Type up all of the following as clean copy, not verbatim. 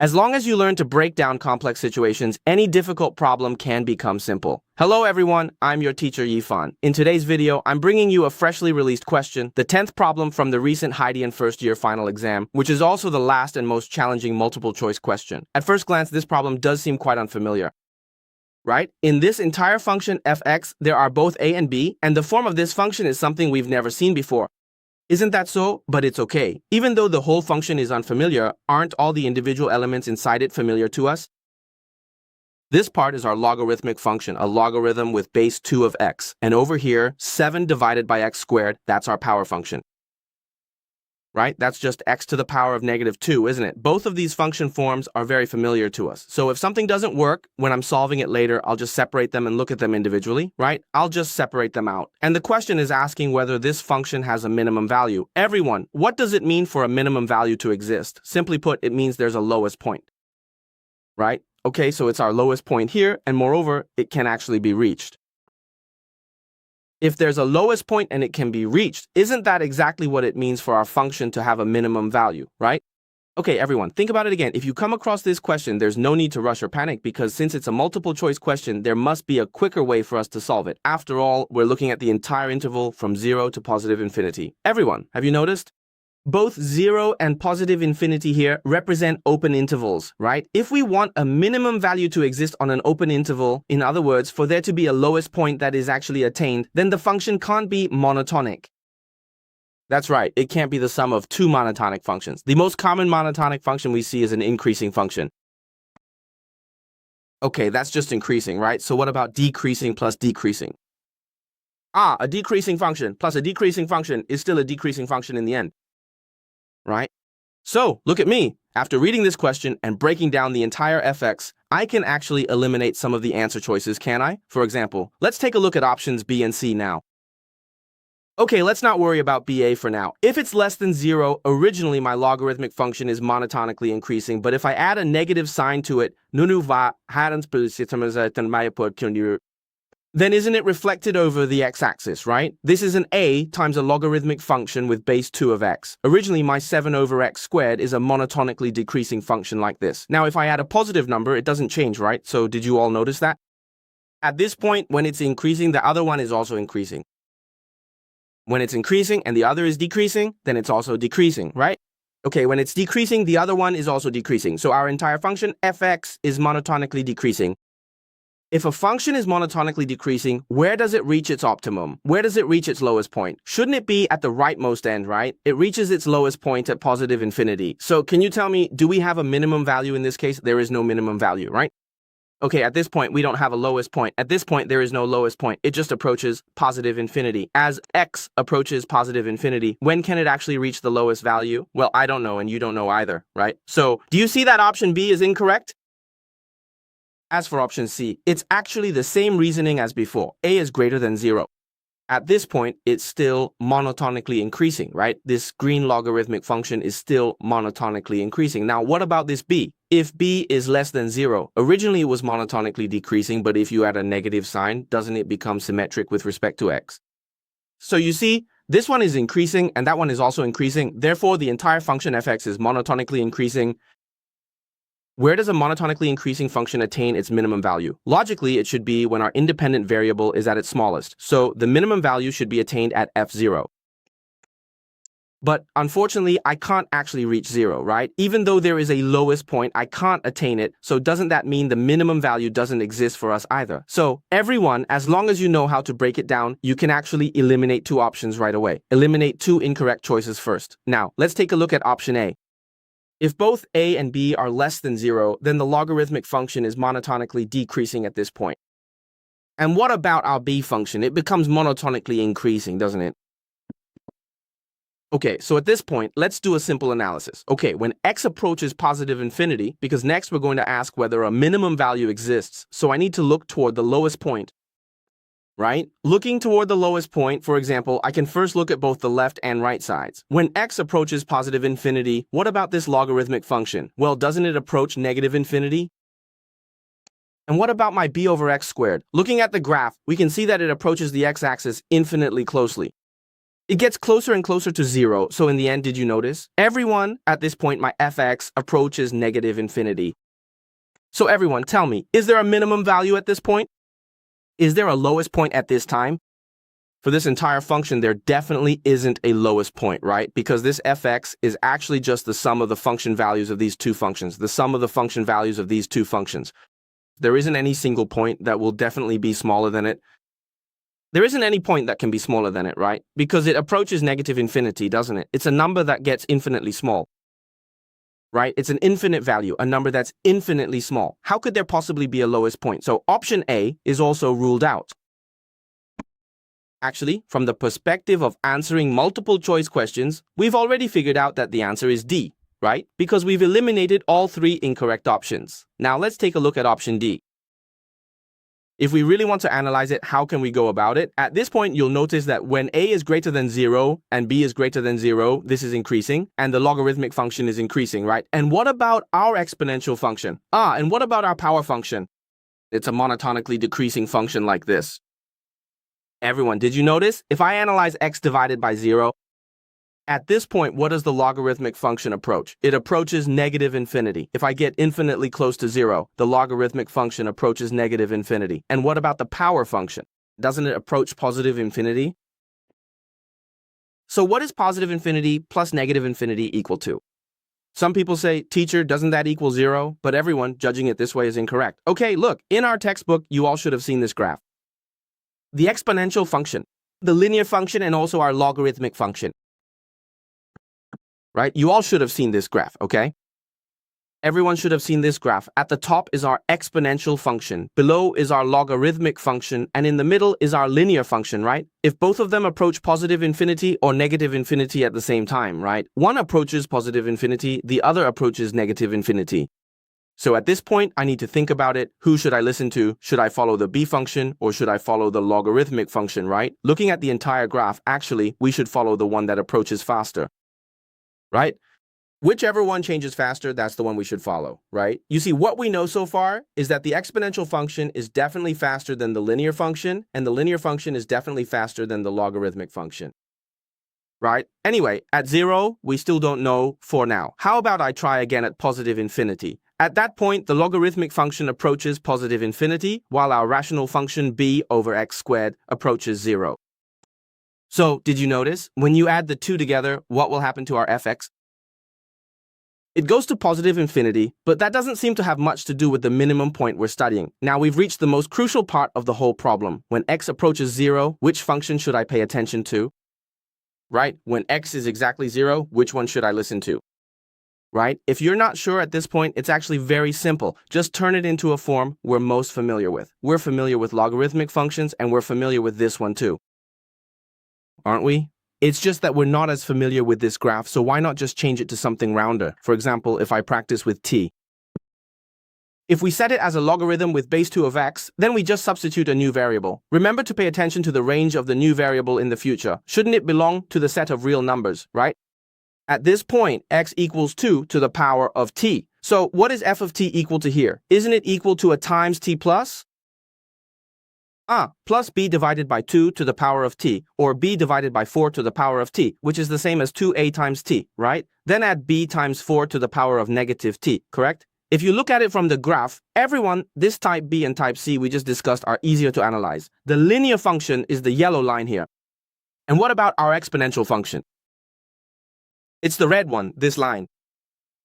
As long as you learn to break down complex situations, any difficult problem can become simple. Hello everyone, I'm your teacher Yion. In today's video, I'm bringing you a freshly released question, the 10th problem from the recent Haidian first-year final exam, which is also the last and most challenging multiple-choice question. At first glance, this problem does seem quite unfamiliar, right? In this entire function fx, there are both a and b, and the form of this function is something we've never seen before. Isn't that so? But it's okay. Even though the whole function is unfamiliar, aren't all the individual elements inside it familiar to us? This part is our logarithmic function, a logarithm with base 2 of x. And over here, 7 divided by x squared, that's our power function. Right? That's just x to the power of negative 2, isn't it? Both of these function forms are very familiar to us. So if something doesn't work, when I'm solving it later, I'll just separate them and look at them individually, right? I'll just separate them out. And the question is asking whether this function has a minimum value. Everyone, what does it mean for a minimum value to exist? Simply put, it means there's a lowest point, right? Okay, so it's our lowest point here, and moreover, it can actually be reached. If there's a lowest point and it can be reached, isn't that exactly what it means for our function to have a minimum value, right? Okay, everyone, think about it again. If you come across this question, there's no need to rush or panic because since it's a multiple choice question, there must be a quicker way for us to solve it. After all, we're looking at the entire interval from 0 to positive infinity. Everyone, have you noticed? Both 0 and positive infinity here represent open intervals, right? If we want a minimum value to exist on an open interval, in other words, for there to be a lowest point that is actually attained, then the function can't be monotonic. That's right, it can't be the sum of two monotonic functions. The most common monotonic function we see is an increasing function. Okay, that's just increasing, right? So what about decreasing plus decreasing? A decreasing function plus a decreasing function is still a decreasing function in the end. Right? So, look at me. After reading this question and breaking down the entire fx, I can actually eliminate some of the answer choices, can I? For example, let's take a look at options B and C now. Okay, let's not worry about BA for now. If it's less than 0, originally my logarithmic function is monotonically increasing, but if I add a negative sign to it, then isn't it reflected over the x-axis, right? This is an a times a logarithmic function with base 2 of x. Originally, my 7 over x squared is a monotonically decreasing function like this. Now, if I add a positive number, it doesn't change, right? So did you all notice that? At this point, when it's increasing, the other one is also increasing. When it's increasing and the other is decreasing, then it's also decreasing, right? Okay, when it's decreasing, the other one is also decreasing. So our entire function, fx, is monotonically decreasing. If a function is monotonically decreasing, where does it reach its optimum? Where does it reach its lowest point? Shouldn't it be at the rightmost end, right? It reaches its lowest point at positive infinity. So can you tell me, do we have a minimum value in this case? There is no minimum value, right? Okay, at this point, we don't have a lowest point. At this point, there is no lowest point. It just approaches positive infinity. As x approaches positive infinity, when can it actually reach the lowest value? Well, I don't know, and you don't know either, right? So do you see that option B is incorrect? As for option C, it's actually the same reasoning as before. A is greater than 0. At this point, it's still monotonically increasing, right? This green logarithmic function is still monotonically increasing. Now, what about this B? If B is less than 0, originally it was monotonically decreasing, but if you add a negative sign, doesn't it become symmetric with respect to x? So you see, this one is increasing and that one is also increasing. Therefore, the entire function fx is monotonically increasing. Where does a monotonically increasing function attain its minimum value? Logically, it should be when our independent variable is at its smallest. So the minimum value should be attained at f0. But unfortunately, I can't actually reach 0, right? Even though there is a lowest point, I can't attain it. So doesn't that mean the minimum value doesn't exist for us either? So everyone, as long as you know how to break it down, you can actually eliminate two options right away. Eliminate two incorrect choices first. Now, let's take a look at option A. If both a and b are less than 0, then the logarithmic function is monotonically decreasing at this point. And what about our b function? It becomes monotonically increasing, doesn't it? Okay, so at this point, let's do a simple analysis. Okay, when x approaches positive infinity, because next we're going to ask whether a minimum value exists, so I need to look toward the lowest point. Right? Looking toward the lowest point, for example, I can first look at both the left and right sides. When x approaches positive infinity, what about this logarithmic function? Well, doesn't it approach negative infinity? And what about my b over x squared? Looking at the graph, we can see that it approaches the x-axis infinitely closely. It gets closer and closer to 0, so in the end, did you notice? Everyone, at this point, my fx approaches negative infinity. So everyone, tell me, is there a minimum value at this point? Is there a lowest point at this time? For this entire function, there definitely isn't a lowest point, right? Because this fx is actually just the sum of the function values of these two functions, the sum of the function values of these two functions. There isn't any single point that will definitely be smaller than it. There isn't any point that can be smaller than it, right? Because it approaches negative infinity, doesn't it? It's a number that gets infinitely small, right? It's an infinite value, a number that's infinitely small. How could there possibly be a lowest point? So option A is also ruled out. Actually, from the perspective of answering multiple choice questions, we've already figured out that the answer is D, right? Because we've eliminated all three incorrect options. Now let's take a look at option D. If we really want to analyze it, how can we go about it? At this point, you'll notice that when A is greater than 0 and B is greater than 0, this is increasing, and the logarithmic function is increasing, right? And what about our exponential function? And what about our power function? It's a monotonically decreasing function like this. Everyone, did you notice? If I analyze x divided by 0, at this point, what does the logarithmic function approach? It approaches negative infinity. If I get infinitely close to 0, the logarithmic function approaches negative infinity. And what about the power function? Doesn't it approach positive infinity? So what is positive infinity plus negative infinity equal to? Some people say, teacher, doesn't that equal 0? But everyone, judging it this way is incorrect. Okay, look, in our textbook, you all should have seen this graph. The exponential function, the linear function, and also our logarithmic function. Right? You all should have seen this graph, okay? Everyone should have seen this graph. At the top is our exponential function, below is our logarithmic function, and in the middle is our linear function, right? If both of them approach positive infinity or negative infinity at the same time, right? One approaches positive infinity, the other approaches negative infinity. So at this point, I need to think about it. Who should I listen to? Should I follow the b function or should I follow the logarithmic function, right? Looking at the entire graph, actually, we should follow the one that approaches faster, right? Whichever one changes faster, that's the one we should follow, right? You see, what we know so far is that the exponential function is definitely faster than the linear function, and the linear function is definitely faster than the logarithmic function, right? Anyway, at 0, we still don't know for now. How about I try again at positive infinity? At that point, the logarithmic function approaches positive infinity, while our rational function b over x squared approaches 0. So, did you notice? When you add the two together, what will happen to our fx? It goes to positive infinity, but that doesn't seem to have much to do with the minimum point we're studying. Now we've reached the most crucial part of the whole problem. When x approaches 0, which function should I pay attention to? Right? When x is exactly 0, which one should I listen to? Right? If you're not sure at this point, it's actually very simple. Just turn it into a form we're most familiar with. We're familiar with logarithmic functions, and we're familiar with this one too. Aren't we? It's just that we're not as familiar with this graph, so why not just change it to something rounder? For example, if I practice with t. If we set it as a logarithm with base 2 of x, then we just substitute a new variable. Remember to pay attention to the range of the new variable in the future. Shouldn't it belong to the set of real numbers, right? At this point, x equals 2 to the power of t. So what is f of t equal to here? Isn't it equal to a times t plus? Plus b divided by 2 to the power of t, or b divided by 4 to the power of t, which is the same as 2a times t, right? Then add b times 4 to the power of negative t, correct? If you look at it from the graph, everyone, this type b and type c we just discussed are easier to analyze. The linear function is the yellow line here. And what about our exponential function? It's the red one, this line,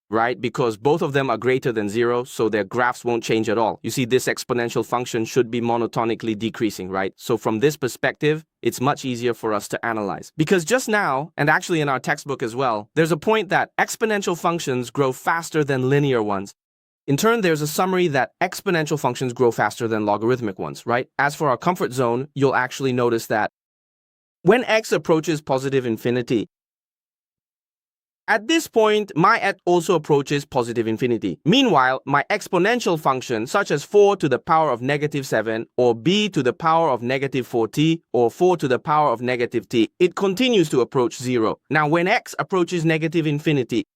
right? Because both of them are greater than 0, so their graphs won't change at all. You see, this exponential function should be monotonically decreasing, right? So from this perspective, it's much easier for us to analyze. Because just now, and actually in our textbook as well, there's a point that exponential functions grow faster than linear ones. In turn, there's a summary that exponential functions grow faster than logarithmic ones, right? As for our comfort zone, you'll actually notice that when x approaches positive infinity, at this point, my et also approaches positive infinity. Meanwhile, my exponential function, such as 4 to the power of negative 7, or b to the power of negative 4t, or 4 to the power of negative t, it continues to approach 0. Now, when x approaches negative infinity,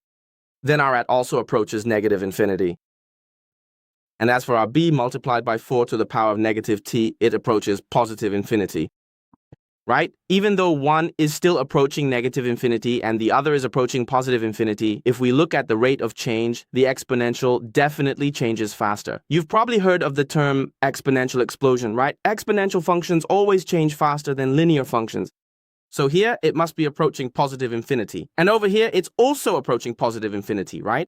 then our et also approaches negative infinity. And as for our b multiplied by 4 to the power of negative t, it approaches positive infinity. right? Even though one is still approaching negative infinity and the other is approaching positive infinity, if we look at the rate of change, the exponential definitely changes faster. You've probably heard of the term exponential explosion, right? Exponential functions always change faster than linear functions. So here, it must be approaching positive infinity. And over here, it's also approaching positive infinity, right?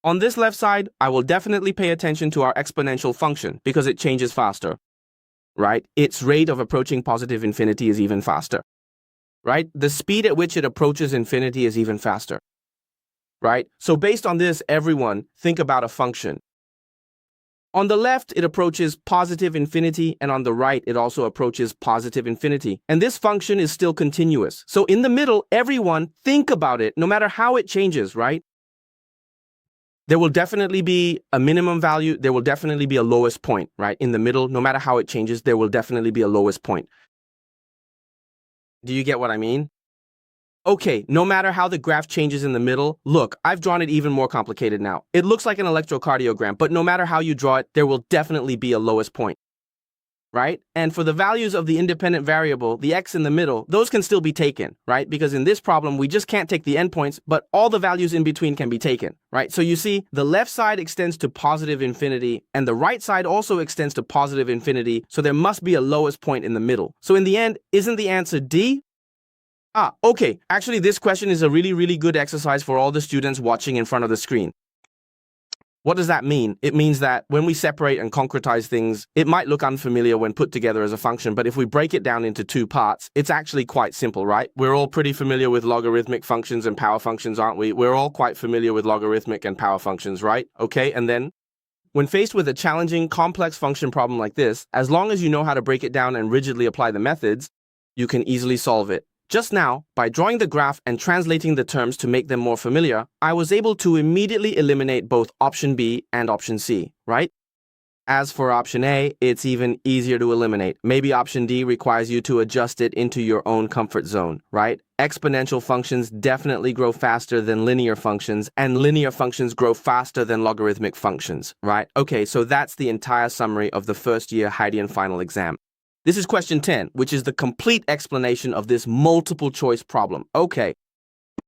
On this left side, I will definitely pay attention to our exponential function because it changes faster, right? Its rate of approaching positive infinity is even faster, right? The speed at which it approaches infinity is even faster, right? So based on this, everyone, think about a function. On the left, it approaches positive infinity, and on the right, it also approaches positive infinity. And this function is still continuous. So in the middle, everyone, think about it, no matter how it changes, right? There will definitely be a minimum value. There will definitely be a lowest point, right? In the middle, no matter how it changes, there will definitely be a lowest point. Do you get what I mean? Okay, no matter how the graph changes in the middle, look, I've drawn it even more complicated now. It looks like an electrocardiogram, but no matter how you draw it, there will definitely be a lowest point, right? And for the values of the independent variable, the x in the middle, those can still be taken, right? Because in this problem, we just can't take the endpoints, but all the values in between can be taken, right? So you see, the left side extends to positive infinity, and the right side also extends to positive infinity, so there must be a lowest point in the middle. So in the end, isn't the answer D? Okay. Actually, this question is a really good exercise for all the students watching in front of the screen. What does that mean? It means that when we separate and concretize things, it might look unfamiliar when put together as a function, but if we break it down into two parts, it's actually quite simple, right? We're all pretty familiar with logarithmic functions and power functions, aren't we? We're all quite familiar with logarithmic and power functions, right? Okay, and then when faced with a challenging, complex function problem like this, as long as you know how to break it down and rigidly apply the methods, you can easily solve it. Just now, by drawing the graph and translating the terms to make them more familiar, I was able to immediately eliminate both option B and option C, right? As for option A, it's even easier to eliminate. Maybe option D requires you to adjust it into your own comfort zone, right? Exponential functions definitely grow faster than linear functions, and linear functions grow faster than logarithmic functions, right? Okay, so that's the entire summary of the first year Haidian final exam. This is question 10, which is the complete explanation of this multiple choice problem. Okay,